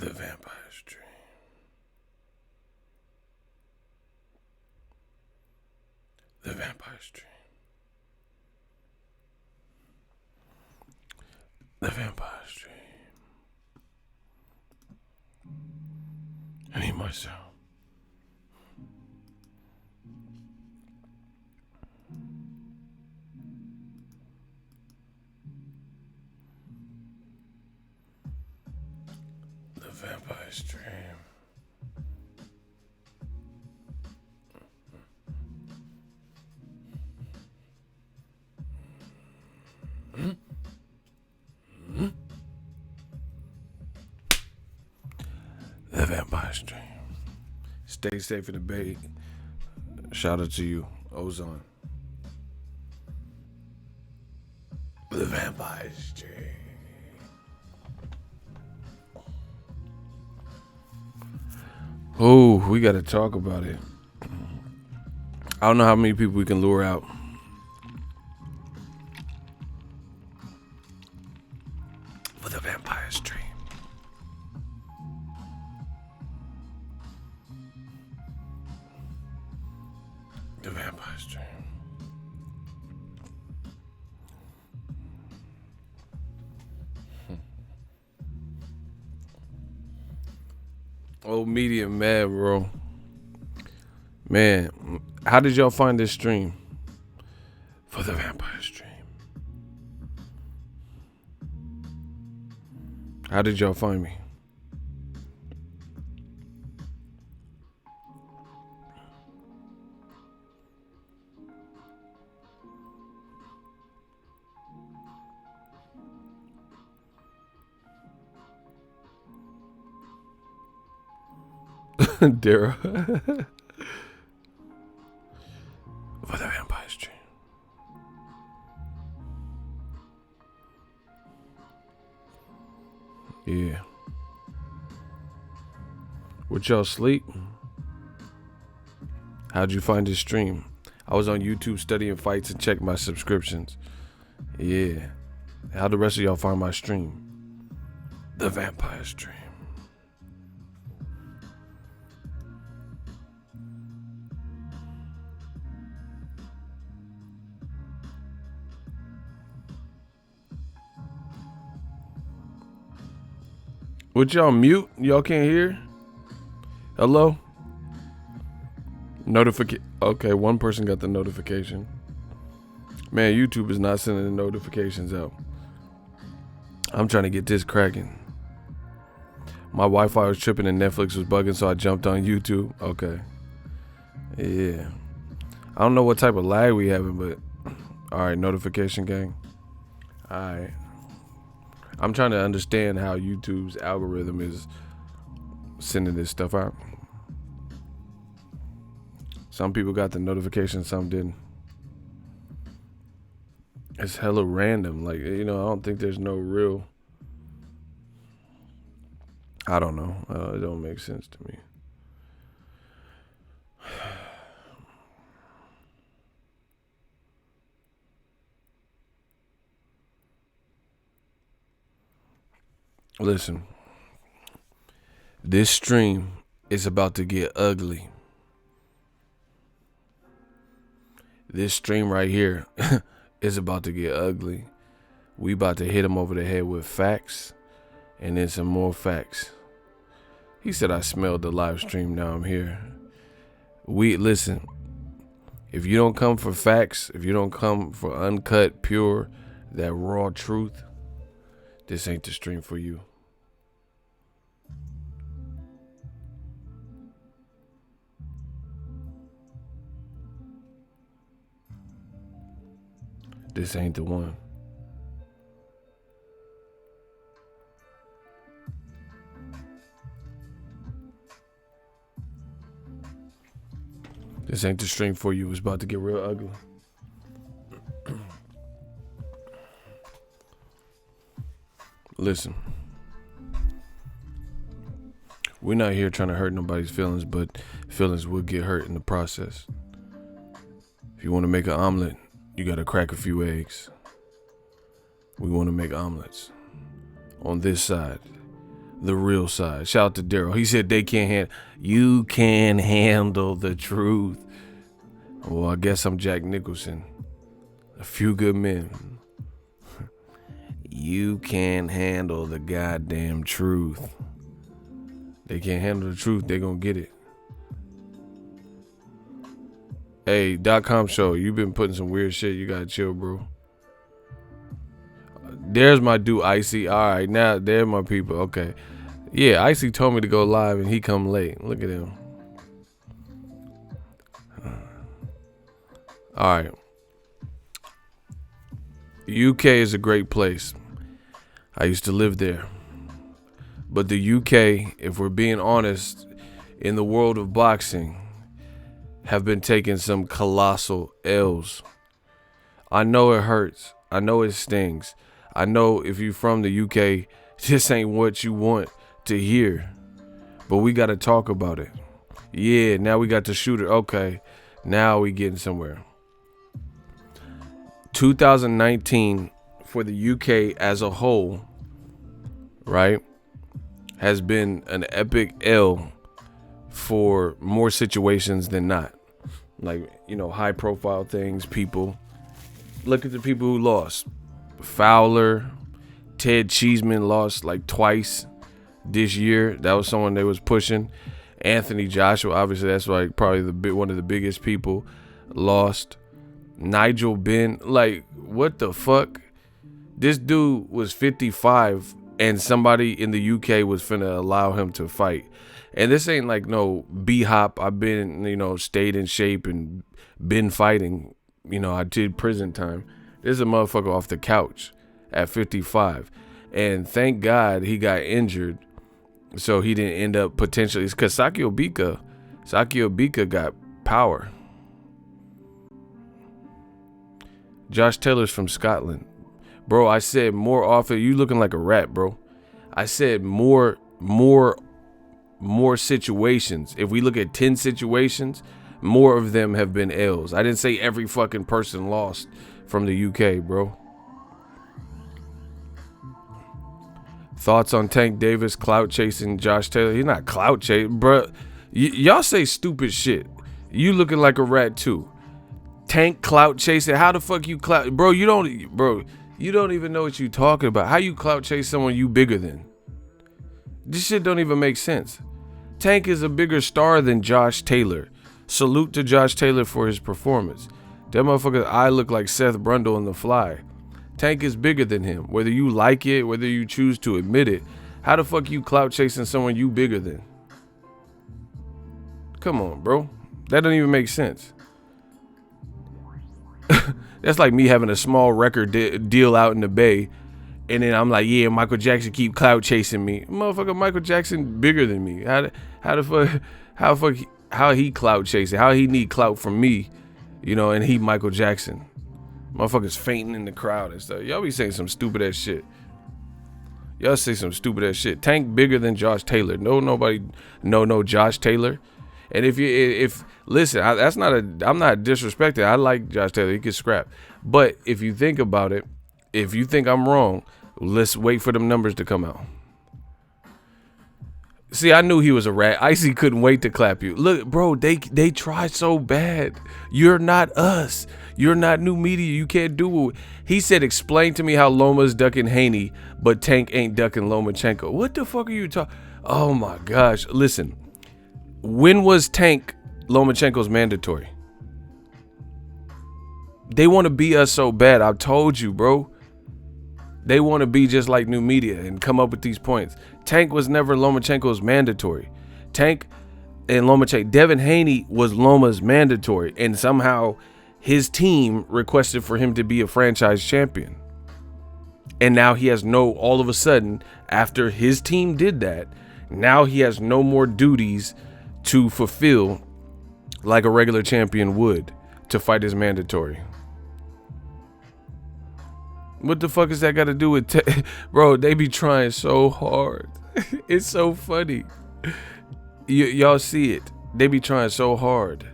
The Vampire's Dream. The Vampire's Dream. The Vampire's Dream. I need myself. The Vampire's Dream. The Vampire's Dream. Stay safe in the Bay. Shout out to you, Ozone. The Vampire's Dream. Oh, we got to talk about it. I don't know how many people we can lure out. For the Vampire's Dream. The Vampire's Dream. Old media mad, bro. Man, how did y'all find this stream? For the Vampire's Dream. How did y'all find me? Dara. For the Vampire's Dream. Yeah. Would y'all sleep? How'd you find this stream? I was on YouTube studying fights and checked my subscriptions. Yeah. How'd the rest of y'all find my stream? The Vampire's Dream. What y'all mute? Y'all can't hear? Hello? Okay, one person got the notification. Man, YouTube is not sending the notifications out. I'm trying to get this cracking. My Wi-Fi was tripping and Netflix was bugging, so I jumped on YouTube. Okay. Yeah. I don't know what type of lag we having, but alright, notification gang. Alright. I'm trying to understand how YouTube's algorithm is sending this stuff out. Some people got the notification, some didn't. It's hella random. Like, I don't think there's no real. I don't know. It don't make sense to me. Listen, this stream is about to get ugly. This stream right here is about to get ugly. We about to hit him over the head with facts and then some more facts. He said I smelled the live stream, now I'm here. Listen, if you don't come for facts, if you don't come for uncut, pure, that raw truth, this ain't the stream for you. This ain't the one. This ain't the stream for you. It's about to get real ugly. Listen, we're not here trying to hurt nobody's feelings, but feelings will get hurt in the process. If you want to make an omelet, you got to crack a few eggs. We want to make omelets. On this side, the real side. Shout out to Daryl. He said you can handle the truth. Well, I guess I'm Jack Nicholson. A Few Good Men. You can't handle the goddamn truth. They can't handle the truth. They gonna get it. Hey, .com show, you been putting some weird shit. You gotta chill, bro. There's my dude, Icy. All right, now they're my people. Okay. Yeah, Icy told me to go live and he come late. Look at him. All right. UK is a great place. I used to live there. But the UK, if we're being honest, in the world of boxing, have been taking some colossal L's. I know it hurts. I know it stings. I know if you're from the UK, this ain't what you want to hear. But we got to talk about it. Yeah, now we got the shooter. Okay, now we getting somewhere. 2019 for the UK as a whole, right, has been an epic L for more situations than not. Like, you know, high profile things, people. Look at the people who lost. Fowler, Ted Cheeseman lost like twice this year. That was someone they was pushing. Anthony Joshua, obviously that's like probably one of the biggest people, lost. Nigel Benn, like, what the fuck? This dude was 55 and somebody in the UK was finna allow him to fight. And this ain't like no B-hop. I've been, you know, stayed in shape and been fighting. You know, I did prison time. This is a motherfucker off the couch at 55. And thank God he got injured so he didn't end up potentially. Because Saki Obika got power. Josh Taylor's from Scotland. Bro, I said more often. You looking like a rat, bro. I said more situations. If we look at 10 situations, more of them have been L's. I didn't say every fucking person lost from the UK, bro. Thoughts on Tank Davis clout chasing Josh Taylor? He's not clout chasing, bro. Y'all say stupid shit. You looking like a rat too. Tank clout chasing. How the fuck you clout, bro? You don't even know what you talking about. How you clout chase someone you bigger than? This shit don't even make sense. Tank is a bigger star than Josh Taylor. Salute to Josh Taylor for his performance. That motherfucker's eye look like Seth Brundle in The Fly. Tank is bigger than him. Whether you like it, whether you choose to admit it. How the fuck you clout chasing someone you bigger than? Come on, bro. That don't even make sense. That's like me having a small record deal out in the Bay, and then I'm like, yeah, Michael Jackson keep clout chasing me. Motherfucker, Michael Jackson bigger than me. How he clout chasing? How he need clout from me, you know? And he Michael Jackson. Motherfuckers fainting in the crowd and stuff. Y'all be saying some stupid ass shit. Y'all say some stupid ass shit. Tank bigger than Josh Taylor. Nobody Josh Taylor. And listen, I'm not disrespecting. I like Josh Taylor. He gets scrapped. But if you think about it, if you think I'm wrong, let's wait for them numbers to come out. See, I knew he was a rat. Icy couldn't wait to clap you. Look, bro, they tried so bad. You're not us. You're not new media. You can't do it. He said, explain to me how Loma's ducking Haney, but Tank ain't ducking Lomachenko. What the fuck are you talking? Oh my gosh. Listen, when was Tank Lomachenko's mandatory? They want to be us so bad. I've told you, bro. They want to be just like new media and come up with these points. Tank was never Lomachenko's mandatory. Tank and Lomachenko, Devin Haney was Loma's mandatory, and somehow his team requested for him to be a franchise champion. And now he has all of a sudden, after his team did that, now he has no more duties to fulfill like a regular champion would to fight his mandatory. What the fuck is that got to do with bro, they be trying so hard. It's so funny. Y'all see it. They be trying so hard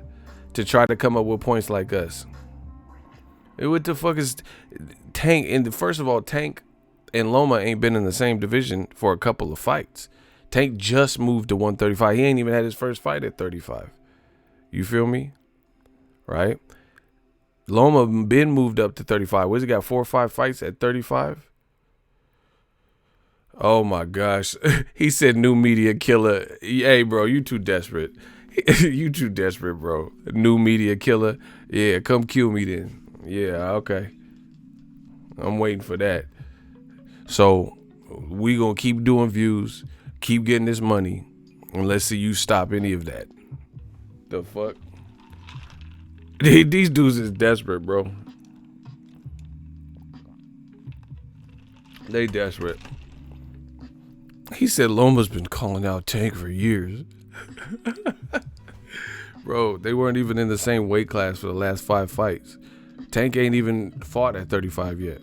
to try to come up with points like us. What the fuck is Tank? And first of all, Tank, and Loma ain't been in the same division for a couple of fights. Tank just moved to 135. He ain't even had his first fight at 35. You feel me? Right? Loma been moved up to 35. What's he got? 4 or 5 fights at 35? Oh my gosh. He said new media killer. Hey, bro, you too desperate. You too desperate, bro. New media killer. Yeah, come kill me then. Yeah, okay. I'm waiting for that. So we gonna keep doing views, keep getting this money, and let's see you stop any of that. The fuck? These dudes is desperate, bro. They desperate. He said Loma's been calling out Tank for years. Bro, they weren't even in the same weight class for the last 5 fights. Tank ain't even fought at 35 yet.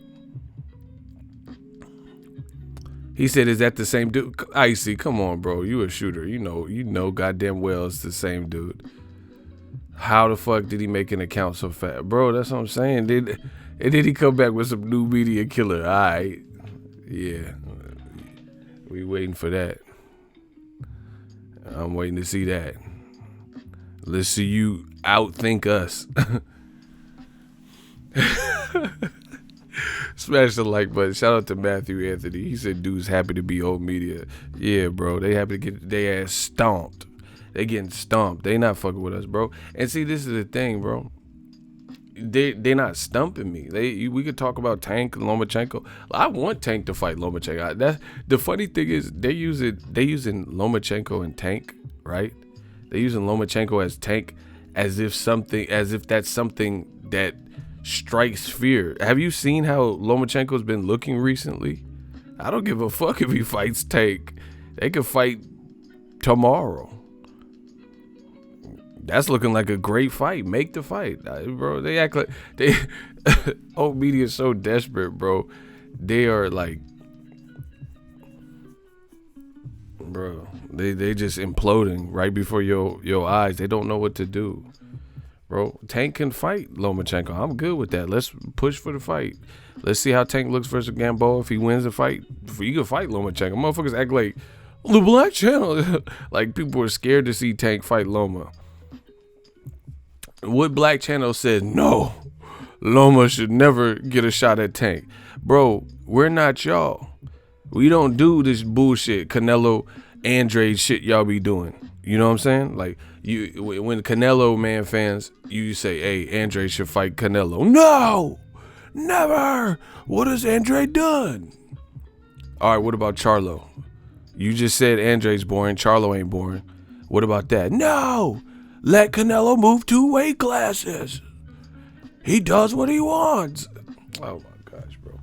He said, is that the same dude? Icy, come on, bro. You a shooter. You know goddamn well it's the same dude. How the fuck did he make an account so fast? Bro, that's what I'm saying. And did he come back with some new media killer? All right. Yeah. We waiting for that. I'm waiting to see that. Let's see you outthink us. Smash the like button. Shout out to Matthew Anthony. He said dudes happy to be old media. Yeah, bro. They happy to get their ass stomped. They getting stomped. They not fucking with us, bro. And see, this is the thing, bro. They not stumping me. We could talk about Tank and Lomachenko. I want Tank to fight Lomachenko. The funny thing is they using Lomachenko and Tank, right? They using Lomachenko as Tank as if that's something that strikes fear. Have you seen how Lomachenko's been looking recently? I don't give a fuck if he fights Tank. They could fight tomorrow. That's looking like a great fight. Make the fight, bro. They act like they old media is so desperate, bro. They are like, bro. They just imploding right before your eyes. They don't know what to do, bro. Tank can fight Lomachenko. I'm good with that. Let's push for the fight. Let's see how Tank looks versus Gamboa. If he wins the fight, he can fight Lomachenko. Motherfuckers act like the Black Channel. Like people are scared to see Tank fight Loma. What Black Channel said, no, Loma should never get a shot at Tank. Bro, we're not y'all. We don't do this bullshit Canelo Andre shit y'all be doing. You know what I'm saying? Like when Canelo man fans, you say, hey, Andre should fight Canelo. No, never. What has Andre done? All right, what about Charlo? You just said Andre's boring. Charlo ain't boring. What about that? No. Let Canelo move 2 weight classes. He does what he wants. Oh my gosh, bro.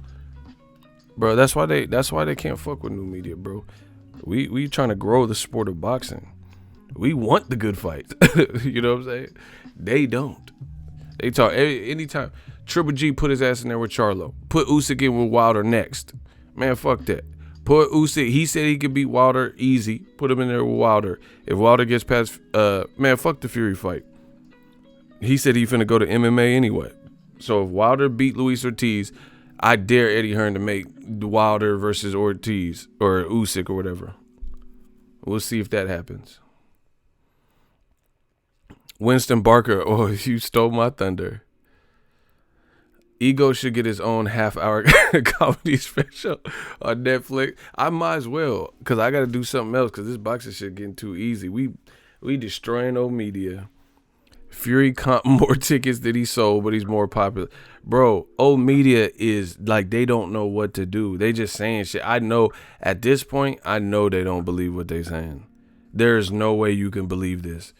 Bro, that's why they can't fuck with new media, bro. We trying to grow the sport of boxing. We want the good fights. You know what I'm saying? They don't. They talk anytime. Triple G put his ass in there with Charlo. Put Usyk in with Wilder next. Man, fuck that. Put Usyk. He said he could beat Wilder easy. Put him in there with Wilder. If Wilder gets past, man, fuck the Fury fight. He said he finna go to MMA anyway. So if Wilder beat Luis Ortiz, I dare Eddie Hearn to make Wilder versus Ortiz or Usyk or whatever. We'll see if that happens. Winston Barker. Oh, you stole my thunder. Ego should get his own half-hour comedy special on Netflix. I might as well, because I got to do something else, because this boxing shit getting too easy. We destroying old media. Fury comped more tickets than he sold, but he's more popular. Bro, old media is like they don't know what to do. They just saying shit. I know at this point, I know they don't believe what they saying. There's no way you can believe this.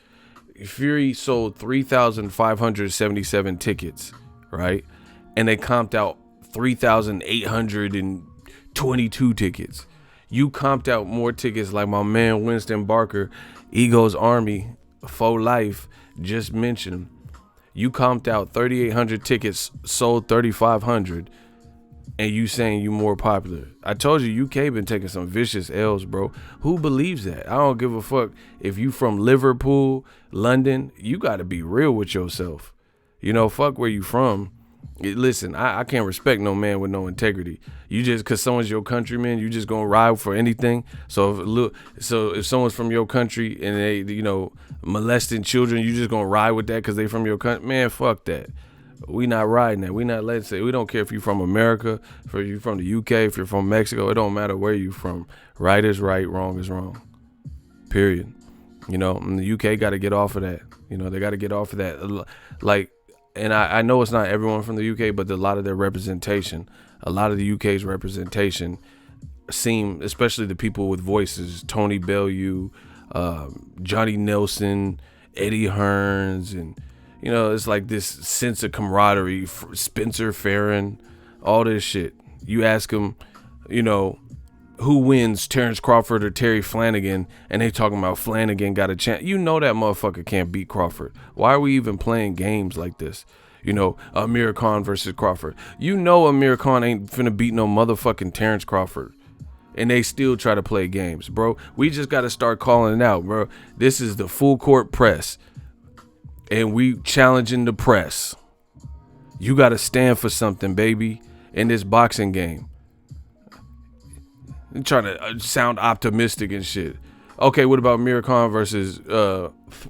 Fury sold 3,577 tickets, right? And they comped out 3,822 tickets. You comped out more tickets like my man Winston Barker, Ego's Army, For Life, just mentioned him. You comped out 3,800 tickets, sold 3,500, and you saying you more popular. I told you UK been taking some vicious L's, bro. Who believes that? I don't give a fuck if you from Liverpool, London. You got to be real with yourself. You know, fuck where you from. Listen, I can't respect no man with no integrity. You just because someone's your countryman, you just gonna ride for anything. So if someone's from your country and they molesting children, you just gonna ride with that because they from your country? Man, fuck that. We not riding that. We not letting say. We don't care if you're from America, if you're from the UK, if you're from Mexico. It don't matter where you from. Right is right, wrong is wrong. Period. And the UK got to get off of that. They got to get off of that. Like, and I know it's not everyone from the UK, but a lot of their representation, a lot of the UK's representation seem, especially the people with voices, Tony Bellew, Johnny Nelson, Eddie Hearns, and it's like this sense of camaraderie. Spencer Farron, all this shit. You ask them, who wins, Terrence Crawford or Terry Flanagan, and they talking about Flanagan got a chance. That motherfucker can't beat Crawford. Why are we even playing games like this? Amir Khan versus Crawford. Amir Khan ain't finna beat no motherfucking Terrence Crawford. And they still try to play games, bro. We just got to start calling it out, bro. This is the full court press. And we challenging the press. You got to stand for something, baby, in this boxing game. I'm trying to sound optimistic and shit. Okay, what about Amir Khan versus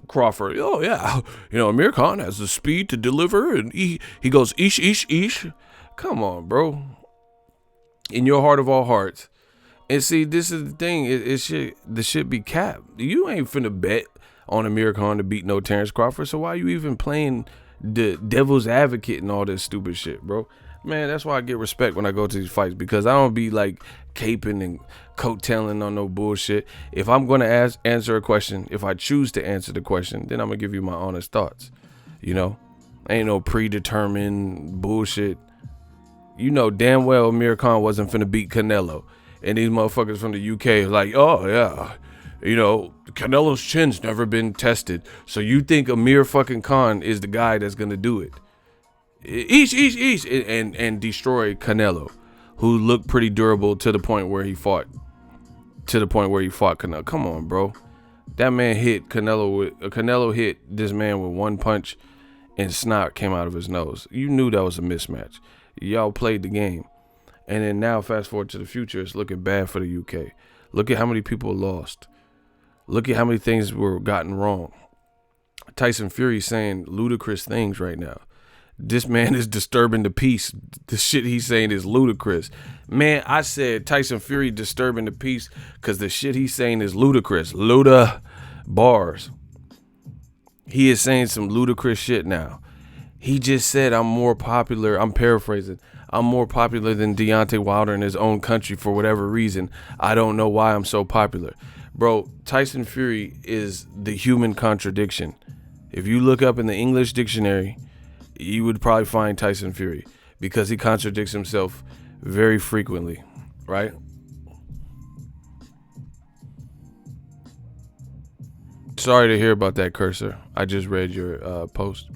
Crawford? Oh, yeah. Amir Khan has the speed to deliver, and he goes, ish, ish, ish. Come on, bro. In your heart of all hearts. And see, this is the thing. The shit be capped. You ain't finna bet on Amir Khan to beat no Terrence Crawford. So why are you even playing the devil's advocate and all this stupid shit, bro? Man, that's why I get respect when I go to these fights, because I don't be like caping and coattailing on no bullshit. If I'm going to answer a question, if I choose to answer the question, then I'm going to give you my honest thoughts. Ain't no predetermined bullshit. Damn well Amir Khan wasn't finna beat Canelo. And these motherfuckers from the UK are like, oh, yeah. Canelo's chin's never been tested. So you think Amir fucking Khan is the guy that's going to do it? Each, and destroy Canelo, who looked pretty durable to the point where he fought Canelo. Come on, bro. That man hit Canelo hit this man with one punch and snot came out of his nose. You knew that was a mismatch. Y'all played the game. And then now, fast forward to the future, it's looking bad for the UK. Look at how many people lost. Look at how many things were gotten wrong. Tyson Fury's saying ludicrous things right now. This man is disturbing the peace. The shit he's saying is ludicrous. Man, I said Tyson Fury disturbing the peace because the shit he's saying is ludicrous. Luda bars. He is saying some ludicrous shit now. He just said, I'm more popular. I'm paraphrasing. I'm more popular than Deontay Wilder in his own country for whatever reason. I don't know why I'm so popular. Bro, Tyson Fury is the human contradiction. If you look up in the English dictionary, you would probably find Tyson Fury because he contradicts himself very frequently, right? Sorry to hear about that, Cursor. I just read your post.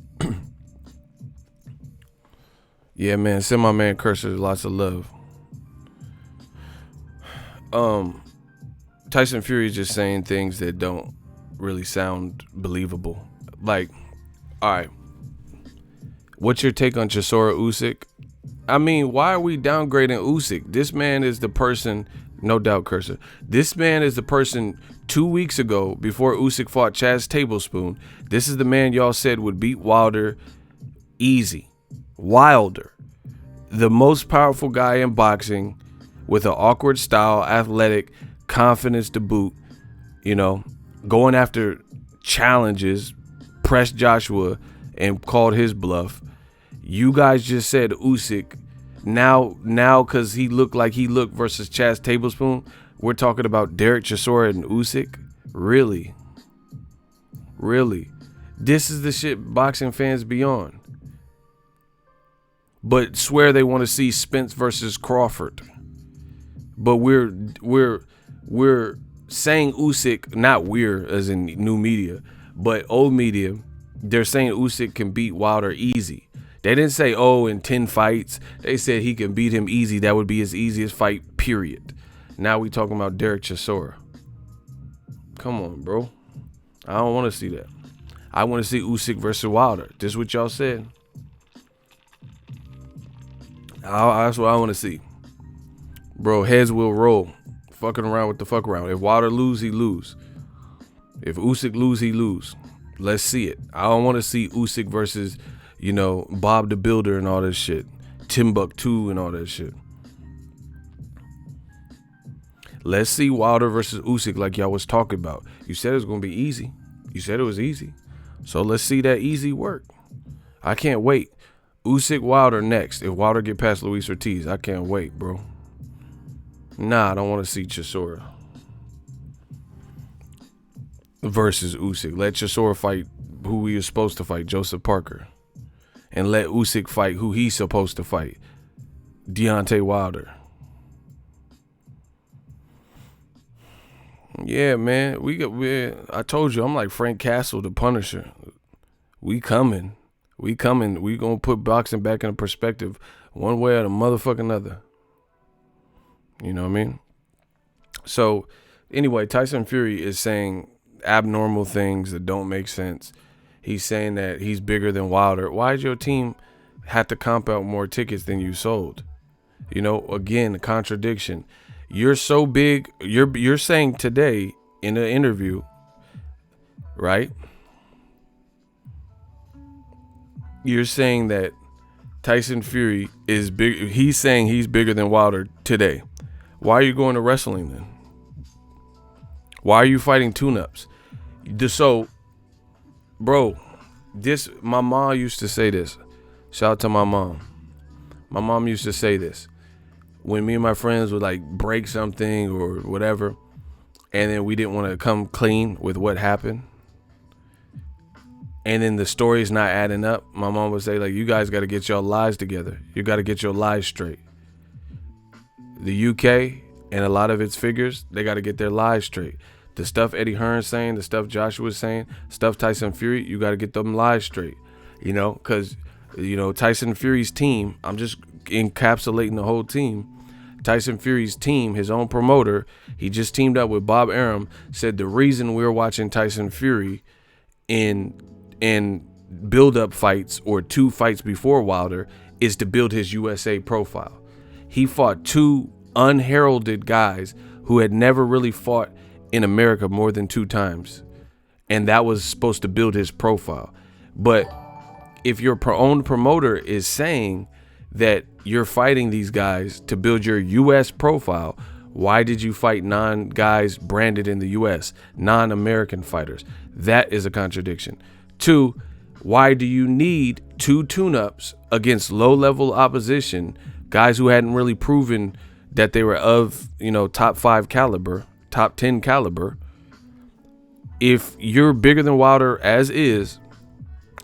Yeah, man, send my man Cursor lots of love. Tyson Fury is just saying things that don't really sound believable. Like, all right, what's your take on Chisora Usyk? I mean, why are we downgrading Usyk? This man is the person, no doubt, Cursor. This man is the person 2 weeks ago, before Usyk fought Chaz Tablespoon. This is the man y'all said would beat Wilder easy. Wilder, the most powerful guy in boxing, with an awkward style, athletic, confidence to boot, going after challenges, pressed Joshua and called his bluff. You guys just said Usyk. Now, because he looked like he looked versus Chaz Tablespoon, we're talking about Derek Chisora and Usyk? Really? This is the shit boxing fans be on. But swear they want to see Spence versus Crawford. But we're saying Usyk, not we're as in new media, but old media, they're saying Usyk can beat Wilder easy. They didn't say, in 10 fights. They said he can beat him easy. That would be his easiest fight, period. Now we talking about Derek Chisora. Come on, bro. I don't want to see that. I want to see Usyk versus Wilder. This is what y'all said. That's what I want to see. Bro, heads will roll. Fucking around with the fuck around. If Wilder lose, he lose. If Usyk lose, he lose. Let's see it. I don't want to see Usyk versus, Bob the Builder and all this shit. Timbuktu and all that shit. Let's see Wilder versus Usyk like y'all was talking about. You said it was going to be easy. You said it was easy. So let's see that easy work. I can't wait. Usyk Wilder next. If Wilder get past Luis Ortiz, I can't wait, bro. Nah, I don't want to see Chisora versus Usyk. Let Chisora fight who he is supposed to fight, Joseph Parker. And let Usyk fight who he's supposed to fight, Deontay Wilder. Yeah, man. I told you, I'm like Frank Castle, the Punisher. We coming. We gonna put boxing back in perspective one way or the motherfucking other. You know what I mean? So, anyway, Tyson Fury is saying abnormal things that don't make sense. He's saying that he's bigger than Wilder. Why did your team have to comp out more tickets than you sold? Again, a contradiction. You're so big. You're saying today in an interview, right? You're saying that Tyson Fury is big. He's saying he's bigger than Wilder today. Why are you going to wrestling then? Why are you fighting tune-ups? So, bro, my mom used to say this. Shout out to my mom. My mom used to say this. When me and my friends would like break something or whatever, and then we didn't want to come clean with what happened, and then the story's not adding up, my mom would say, like, you guys got to get your lies together. You got to get your lies straight. The UK and a lot of its figures, they got to get their lies straight. The stuff Eddie Hearn's saying, the stuff Joshua's saying, stuff Tyson Fury, you got to get them lies straight. Because, Tyson Fury's team, I'm just encapsulating the whole team. Tyson Fury's team, his own promoter, he just teamed up with Bob Arum, said the reason we're watching Tyson Fury in build-up fights or 2 fights before Wilder is to build his USA profile. He fought 2 unheralded guys who had never really fought in America more than 2 times. And that was supposed to build his profile. But if your own promoter is saying that you're fighting these guys to build your US profile, why did you fight non-guys branded in the US, non-American fighters? That is a contradiction. 2, why do you need 2 tune-ups against low-level opposition, guys who hadn't really proven that they were of, top 5 caliber, top 10 caliber? If you're bigger than Wilder as is,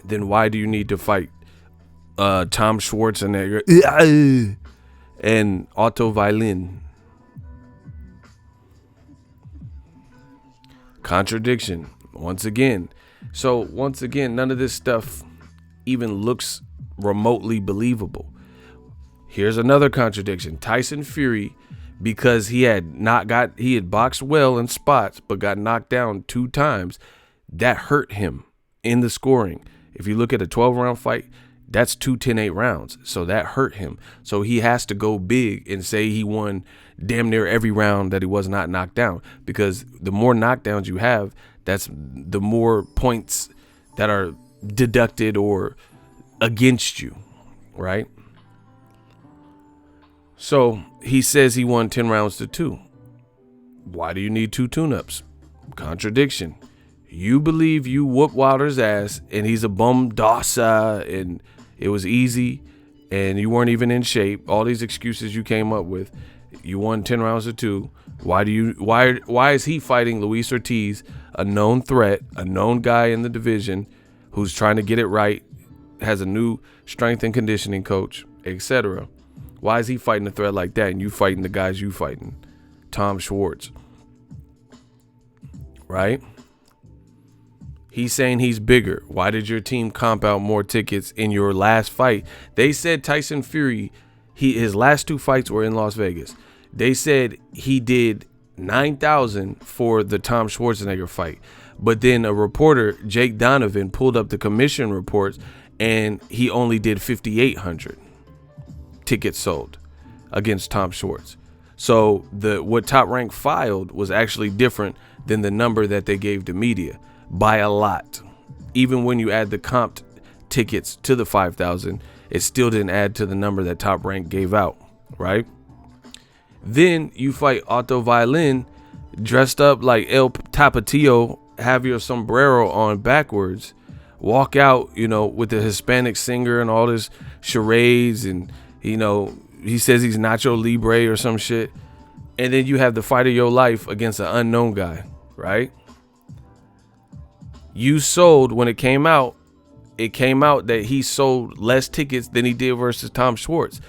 then why do you need to fight Tom Schwarzenegger and Otto Wallin? Contradiction once again. So once again, none of this stuff even looks remotely believable. Here's another contradiction. Tyson Fury, because he had boxed well in spots but got knocked down 2 times, that hurt him in the scoring. If you look at a 12-round fight, that's 2 10-8 rounds. So that hurt him. So he has to go big and say he won damn near every round that he was not knocked down. Because the more knockdowns you have, that's the more points that are deducted or against you, right? So he says he won 10 rounds to 2. Why do you need 2 tune-ups? Contradiction. You believe you whoop Wilder's ass and he's a bum dossa and it was easy and you weren't even in shape. All these excuses you came up with. You won 10 rounds to 2. Why is he fighting Luis Ortiz, a known threat, a known guy in the division who's trying to get it right, has a new strength and conditioning coach, etc.? Why is he fighting a threat like that and you fighting the guys you fighting? Tom Schwartz. Right? He's saying he's bigger. Why did your team comp out more tickets in your last fight? They said Tyson Fury, his last 2 fights were in Las Vegas. They said he did 9,000 for the Tom Schwarzenegger fight. But then a reporter, Jake Donovan, pulled up the commission reports and he only did 5,800. tickets sold against Tom Schwartz. So what Top Rank filed was actually different than the number that they gave the media by a lot. Even when you add the comped tickets to the 5,000, it still didn't add to the number that Top Rank gave out, right? Then you fight Otto Violin dressed up like El Tapatio, have your sombrero on backwards, walk out, with the Hispanic singer and all this charades, and he says he's Nacho Libre or some shit. And then you have the fight of your life against an unknown guy, right? You sold, when it came out that he sold less tickets than he did versus Tom Schwartz.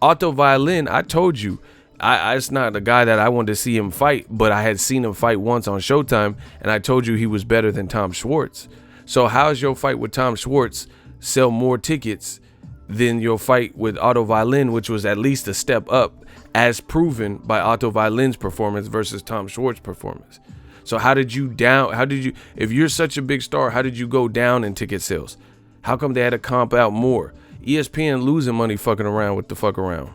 Otto Violin, I told you, it's not a guy that I wanted to see him fight, but I had seen him fight once on Showtime, and I told you he was better than Tom Schwartz. So how's your fight with Tom Schwartz sell more tickets than your fight with Otto Violin, which was at least a step up, as proven by Otto Violin's performance versus Tom Schwartz's performance? So if you're such a big star, how did you go down in ticket sales? How come they had to comp out more? ESPN losing money fucking around with the fuck around.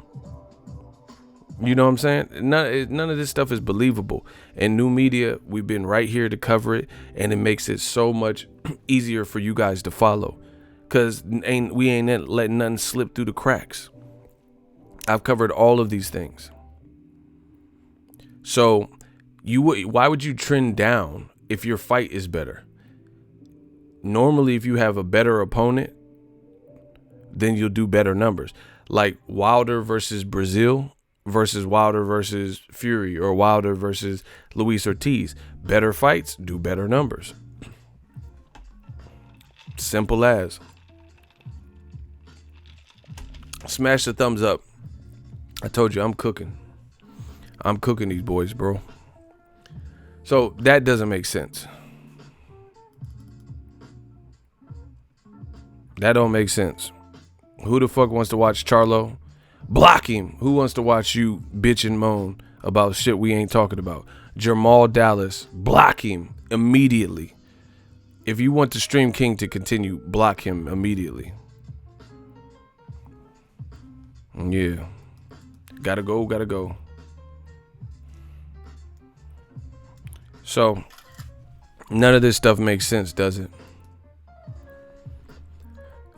You know what I'm saying? None of this stuff is believable. And new media, we've been right here to cover it, and it makes it so much easier for you guys to follow, because we ain't letting nothing slip through the cracks. I've covered all of these things. So why would you trend down if your fight is better? Normally, if you have a better opponent, then you'll do better numbers. Like Wilder versus Brazil versus Wilder versus Fury, or Wilder versus Luis Ortiz. Better fights do better numbers. Simple as. Smash the thumbs up. I told you I'm cooking. I'm cooking these boys, bro. So that doesn't make sense. That don't make sense. Who the fuck wants to watch Charlo? Block him. Who wants to watch you bitch and moan about shit we ain't talking about? Jamal Dallas. Block him immediately. If you want the Stream King to continue, block him immediately. Yeah. Gotta go. So, none of this stuff makes sense, does it?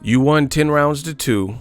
You won 10 rounds to 2.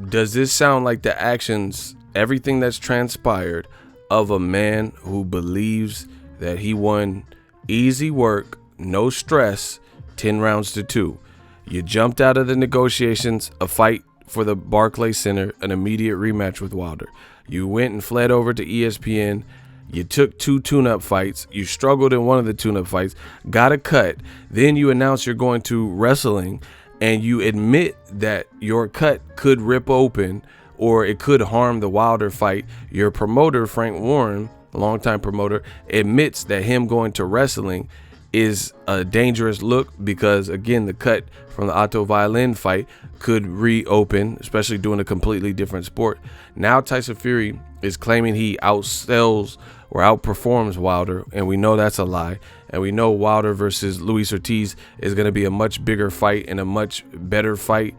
Does this sound like the actions, everything that's transpired, of a man who believes that he won easy work, no stress, 10 rounds to 2? You jumped out of the negotiations, a fight for the Barclays Center, an immediate rematch with Wilder. You went and fled over to ESPN. You took 2 tune-up fights. You struggled in one of the tune-up fights, got a cut. Then you announce you're going to wrestling, and you admit that your cut could rip open, or it could harm the Wilder fight. Your promoter, Frank Warren, a longtime promoter, admits that him going to wrestling is a dangerous look, because again, the cut from the Otto Violin fight could reopen, especially doing a completely different sport. Now Tyson Fury is claiming he outsells or outperforms Wilder, and we know that's a lie. And we know Wilder versus Luis Ortiz is going to be a much bigger fight and a much better fight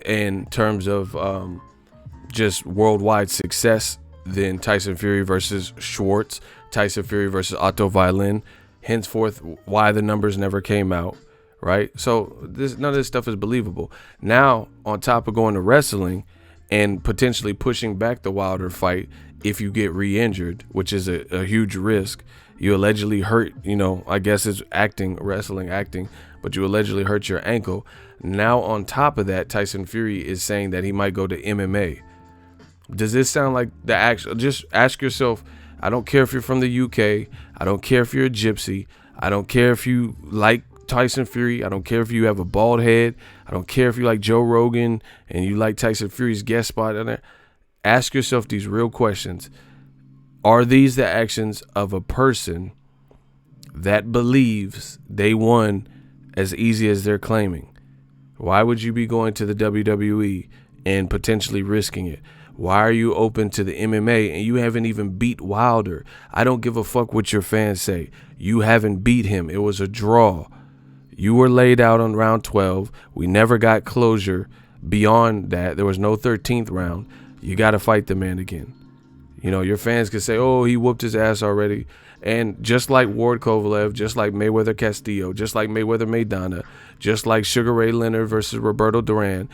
in terms of just worldwide success than Tyson Fury versus Schwartz, Tyson Fury versus Otto Violin. Henceforth, why the numbers never came out, right? So none of this stuff is believable. Now, on top of going to wrestling and potentially pushing back the Wilder fight, if you get re-injured, which is a huge risk, you allegedly hurt, I guess it's wrestling acting, but you allegedly hurt your ankle. Now, on top of that, Tyson Fury is saying that he might go to MMA. Does this sound like the actual? Just ask yourself. I don't care if you're from the UK. I don't care if you're a gypsy. I don't care if you like Tyson Fury. I don't care if you have a bald head. I don't care if you like Joe Rogan and you like Tyson Fury's guest spot on there. Ask yourself these real questions. Are these the actions of a person that believes they won as easy as they're claiming? Why would you be going to the WWE and potentially risking it? Why are you open to the MMA and you haven't even beat Wilder? I don't give a fuck what your fans say. You haven't beat him. It was a draw. You were laid out on round 12. We never got closure beyond that. There was no 13th round. You got to fight the man again. You know, your fans can say, oh, he whooped his ass already. And just like Ward Kovalev, just like Mayweather Castillo, just like Mayweather Maidana, just like Sugar Ray Leonard versus Roberto Duran,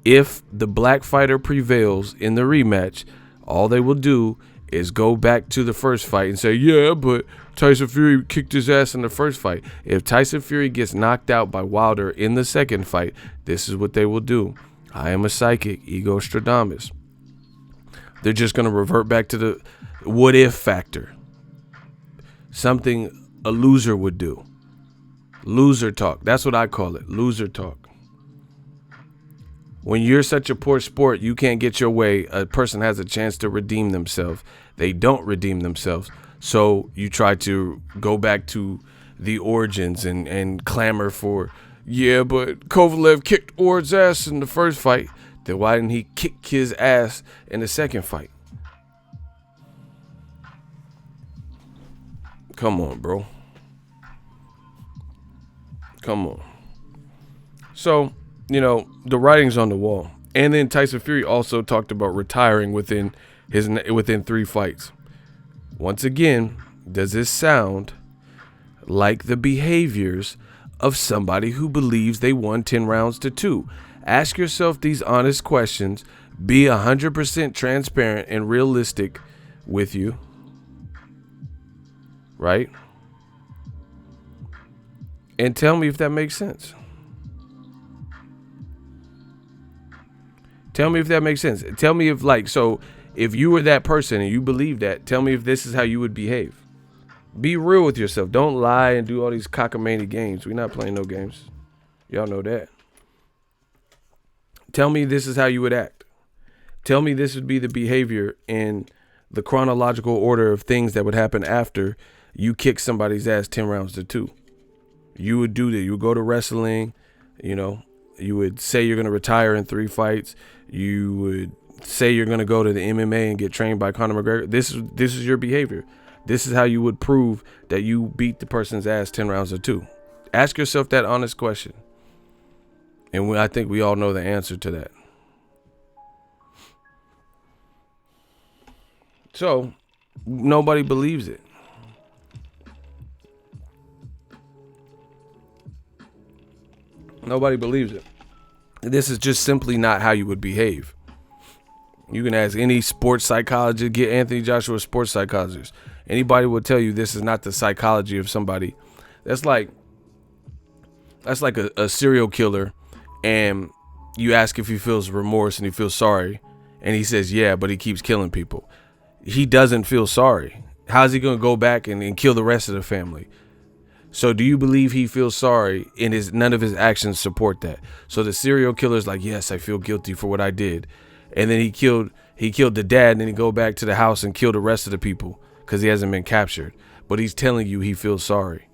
if the black fighter prevails in the rematch, all they will do is go back to the first fight and say, yeah, but Tyson Fury kicked his ass in the first fight. If Tyson Fury gets knocked out by Wilder in the second fight, this is what they will do. I am a psychic, ego Stradamus. They're just going to revert back to the what if factor. Something a loser would do. Loser talk. That's what I call it. Loser talk. When you're such a poor sport, you can't get your way. A person has a chance to redeem themselves. They don't redeem themselves. So you try to go back to the origins and clamor for, yeah, but Kovalev kicked Ward's ass in the first fight. Then why didn't he kick his ass in the second fight? Come on, bro. Come on. So, you know, the writing's on the wall. And then Tyson Fury also talked about retiring within 3 fights. Once again, does this sound like the behaviors of somebody who believes they won 10 rounds to 2? Ask yourself these honest questions. Be 100% transparent and realistic with you. Right? And tell me if that makes sense. Tell me if that makes sense. Tell me if, like, so if you were that person and you believe that, tell me if this is how you would behave. Be real with yourself. Don't lie and do all these cockamamie games. We're not playing no games. Y'all know that. Tell me this is how you would act. Tell me this would be the behavior in the chronological order of things that would happen after you kick somebody's ass 10 rounds to 2. You would do that. You would go to wrestling, you know, you would say you're going to retire in 3 fights. You would say you're going to go to the MMA and get trained by Conor McGregor. This is your behavior. This is how you would prove that you beat the person's ass 10 rounds to 2. Ask yourself that honest question. And I think we all know the answer to that. So, nobody believes it. Nobody believes it. This is just simply not how you would behave. You can ask any sports psychologist, get Anthony Joshua, sports psychologist. Anybody will tell you this is not the psychology of somebody. That's like a serial killer, and you ask if he feels remorse and he feels sorry, and he says, yeah, but he keeps killing people. He doesn't feel sorry. How's he going to go back and kill the rest of the family? So do you believe he feels sorry and none of his actions support that? So the serial killer's like, yes, I feel guilty for what I did. And then he killed the dad, and then he go back to the house and kill the rest of the people because he hasn't been captured. But he's telling you he feels sorry.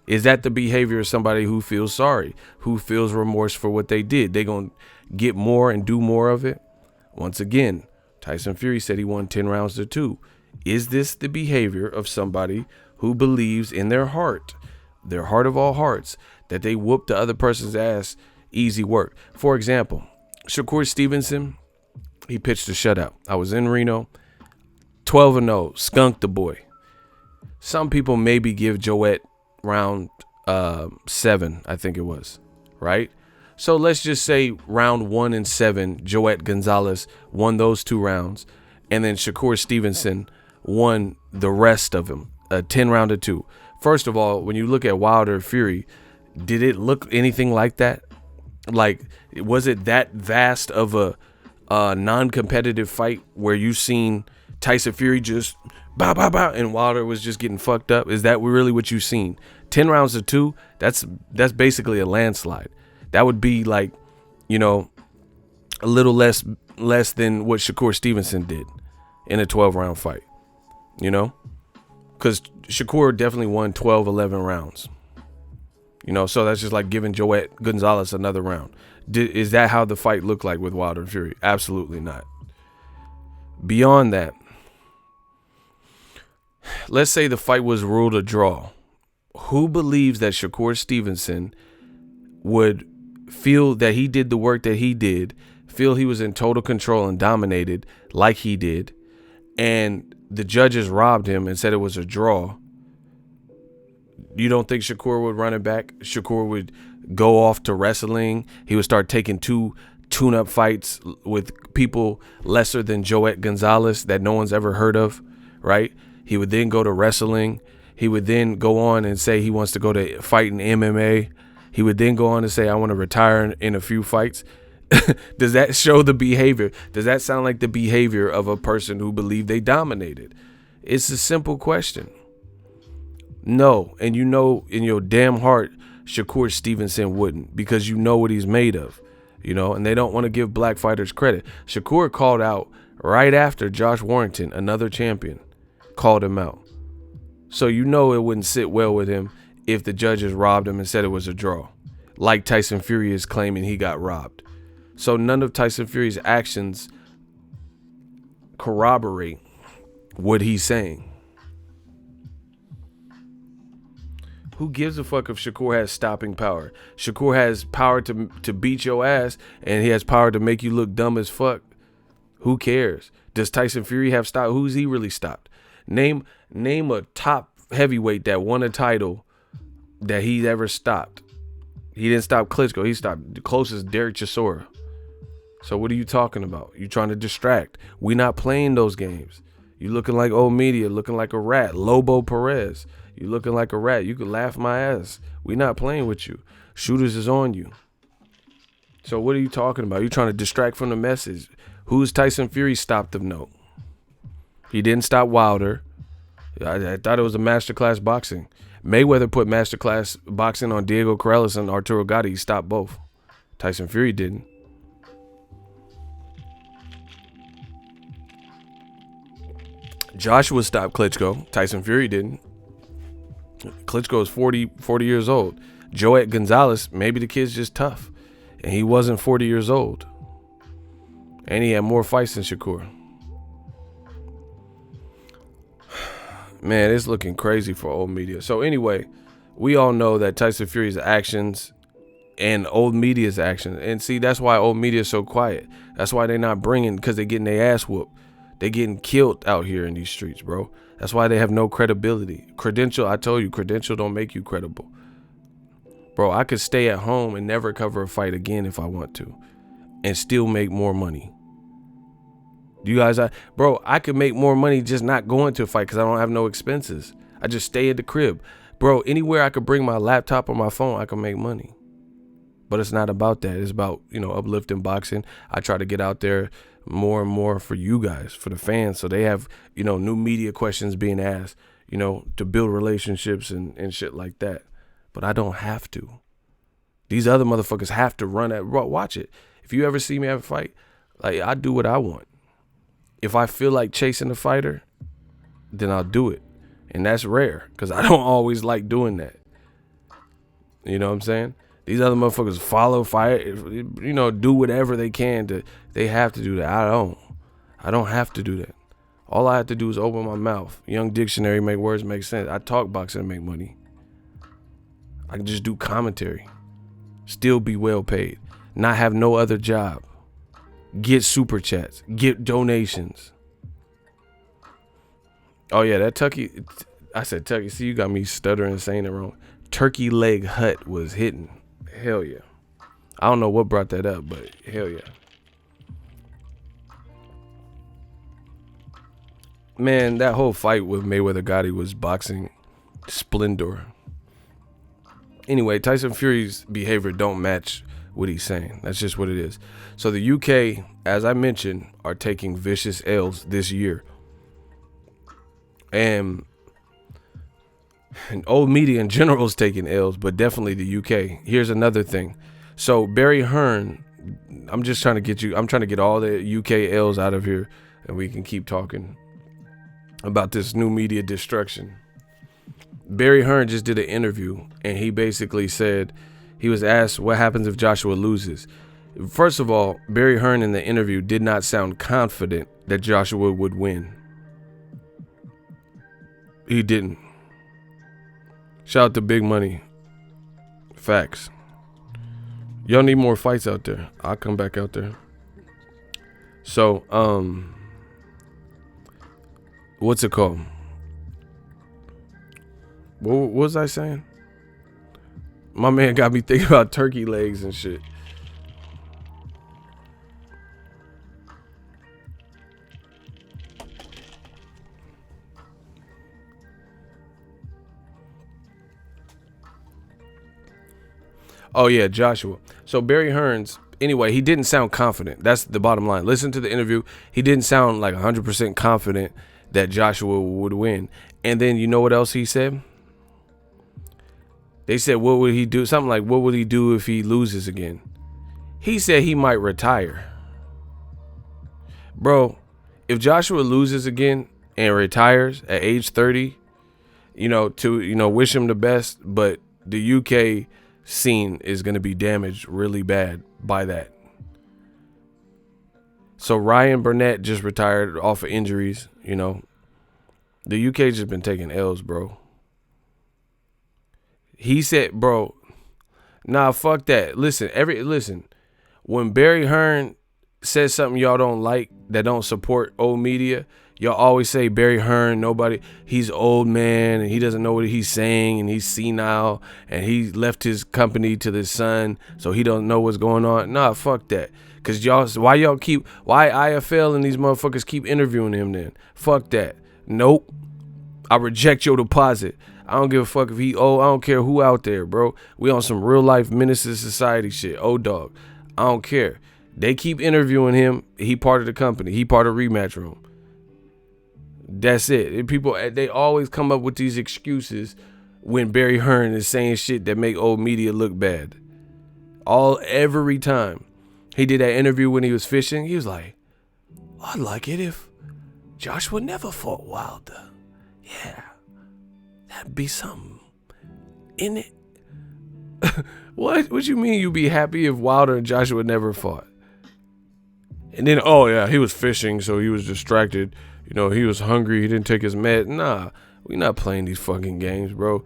Is that the behavior of somebody who feels sorry, who feels remorse for what they did? They going to get more and do more of it? Once again, Tyson Fury said he won 10 rounds to 2. Is this the behavior of somebody who believes in their heart of all hearts, that they whooped the other person's ass? Easy work. For example, Shakur Stevenson, he pitched a shutout. I was in Reno, 12-0, skunked the boy. Some people maybe give Joette round 7, I think it was, right? So let's just say round 1 and 7, Joette Gonzalez won those 2 rounds, and then Shakur Stevenson won the rest of them, 10 round to 2. First of all, when you look at Wilder Fury, did it look anything like that? Like, was it that vast of a non-competitive fight where you seen Tyson Fury just bow, bow, bow, and Wilder was just getting fucked up? Is that really what you seen? 10 rounds to 2, that's basically a landslide. That would be like, you know, a little less than what Shakur Stevenson did in a 12-round fight, you know? Because Shakur definitely won 12, 11 rounds. You know, so that's just like giving Joette Gonzalez another round. Is that how the fight looked like with Wilder and Fury? Absolutely not. Beyond that, let's say the fight was ruled a draw. Who believes that Shakur Stevenson would feel that he did the work that he did, feel he was in total control and dominated like he did, and the judges robbed him and said it was a draw, you don't think Shakur would run it back? Shakur would go off to wrestling. He would start taking 2 tune-up fights with people lesser than Joet Gonzalez that no one's ever heard of, right? He would then go to wrestling. He would then go on and say he wants to go to fight in MMA. He would then go on to say, I want to retire in a few fights. Does that show the behavior? Does that sound like the behavior of a person who believed they dominated? It's a simple question. No. And you know in your damn heart, Shakur Stevenson wouldn't, because you know what he's made of, you know, and they don't want to give black fighters credit. Shakur called out right after Josh Warrington, another champion, called him out. So you know it wouldn't sit well with him if the judges robbed him and said it was a draw, like Tyson Fury is claiming he got robbed. So none of Tyson Fury's actions corroborate what he's saying. Who gives a fuck if Shakur has stopping power? Shakur has power to beat your ass, and he has power to make you look dumb as fuck. Who cares? Does Tyson Fury have stop? Who's he really stopped? Name a top heavyweight that won a title that he ever stopped. He didn't stop Klitschko. He stopped the closest, Derek Chisora. So what are you talking about? You trying to distract. We not playing those games. You looking like old media, looking like a rat. Lobo Perez, you looking like a rat. You can laugh my ass. We not playing with you. Shooters is on you. So what are you talking about? You trying to distract from the message. Who's Tyson Fury stopped of note? He didn't stop Wilder. I thought it was a masterclass boxing. Mayweather put masterclass boxing on Diego Corrales and Arturo Gatti. He stopped both. Tyson Fury didn't. Joshua stopped Klitschko. Tyson Fury didn't. Klitschko is 40 years old. Joet Gonzalez, maybe the kid's just tough. And he wasn't 40 years old. And he had more fights than Shakur. Man, it's looking crazy for old media. So anyway, we all know that Tyson Fury's actions and old media's actions. And see, that's why old media is so quiet. That's why they're not bringing, because they're getting their ass whooped. They getting killed out here in these streets, bro. That's why they have no credibility. Credential, I told you, credential don't make you credible. Bro, I could stay at home and never cover a fight again if I want to and still make more money. You guys, I could make more money just not going to a fight because I don't have no expenses. I just stay at the crib. Bro, anywhere I could bring my laptop or my phone, I can make money. But it's not about that. It's about, uplifting boxing. I try to get out there more and more for you guys, for the fans, so they have, new media questions being asked, to build relationships and shit like that. But I don't have to. These other motherfuckers have to run that. Watch it. If you ever see me have a fight, I do what I want. If I feel like chasing a fighter, then I'll do it. And that's rare because I don't always like doing that. You know what I'm saying? These other motherfuckers follow, fight, do whatever they can they have to do that. I don't have to do that. All I have to do is open my mouth. Young Dictionary, make words make sense. I talk boxing and make money. I can just do commentary. Still be well paid. Not have no other job. Get super chats. Get donations. Oh yeah, that Tucky. I said Tucky. See, you got me stuttering and saying it wrong. Turkey Leg Hut was hitting. Hell yeah. I don't know what brought that up, but hell yeah. Man, that whole fight with Mayweather Gotti was boxing splendor. Anyway, Tyson Fury's behavior don't match what he's saying. That's just what it is. So the UK, as I mentioned, are taking vicious L's this year. And old media in general is taking L's, but definitely the UK. Here's another thing. So Barry Hearn, I'm trying to get all the UK L's out of here, and we can keep talking about this new media destruction. Barry Hearn just did an interview, and he basically said, he was asked what happens if Joshua loses. First of all, Barry Hearn in the interview did not sound confident that Joshua would win. He didn't. Shout out to Big Money. Facts. Y'all need more fights out there. I'll come back out there. So, what's it called? What was I saying? My man got me thinking about turkey legs and shit. Oh yeah, Joshua. So Barry Hearns, anyway, he didn't sound confident. That's the bottom line. Listen to the interview. He didn't sound like 100% confident that Joshua would win. And then you know what else he said? They said, what would he do? Something like, what would he do if he loses again? He said he might retire. Bro, if Joshua loses again and retires at age 30, wish him the best, but the UK scene is going to be damaged really bad by that. So Ryan Burnett just retired off of injuries, The UK just been taking L's, bro. He said, bro, nah, fuck that. Listen. When Barry Hearn says something y'all don't like, that don't support old media, y'all always say Barry Hearn, he's old man and he doesn't know what he's saying and he's senile and he left his company to his son, so he don't know what's going on. Nah, fuck that. Cause why IFL and these motherfuckers keep interviewing him then? Fuck that. Nope. I reject your deposit. I don't give a fuck if he old. I don't care who out there, bro. We on some real life menace to society shit. Old dog. I don't care. They keep interviewing him. He part of the company. He part of Rematch Room. That's it. People, they always come up with these excuses when Barry Hearn is saying shit that make old media look bad. Every time. He did that interview when he was fishing. He was like, I'd like it if Joshua never fought Wilder. Yeah. That'd be something in it. What you mean you be happy if Wilder and Joshua never fought? And then, oh yeah, he was fishing, so he was distracted. He was hungry. He didn't take his med. Nah, we not playing these fucking games, bro.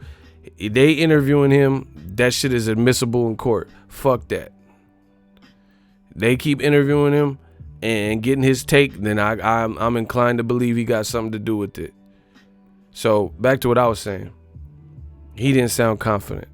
They interviewing him. That shit is admissible in court. Fuck that. They keep interviewing him and getting his take. Then I'm inclined to believe he got something to do with it. So back to what I was saying. He didn't sound confident.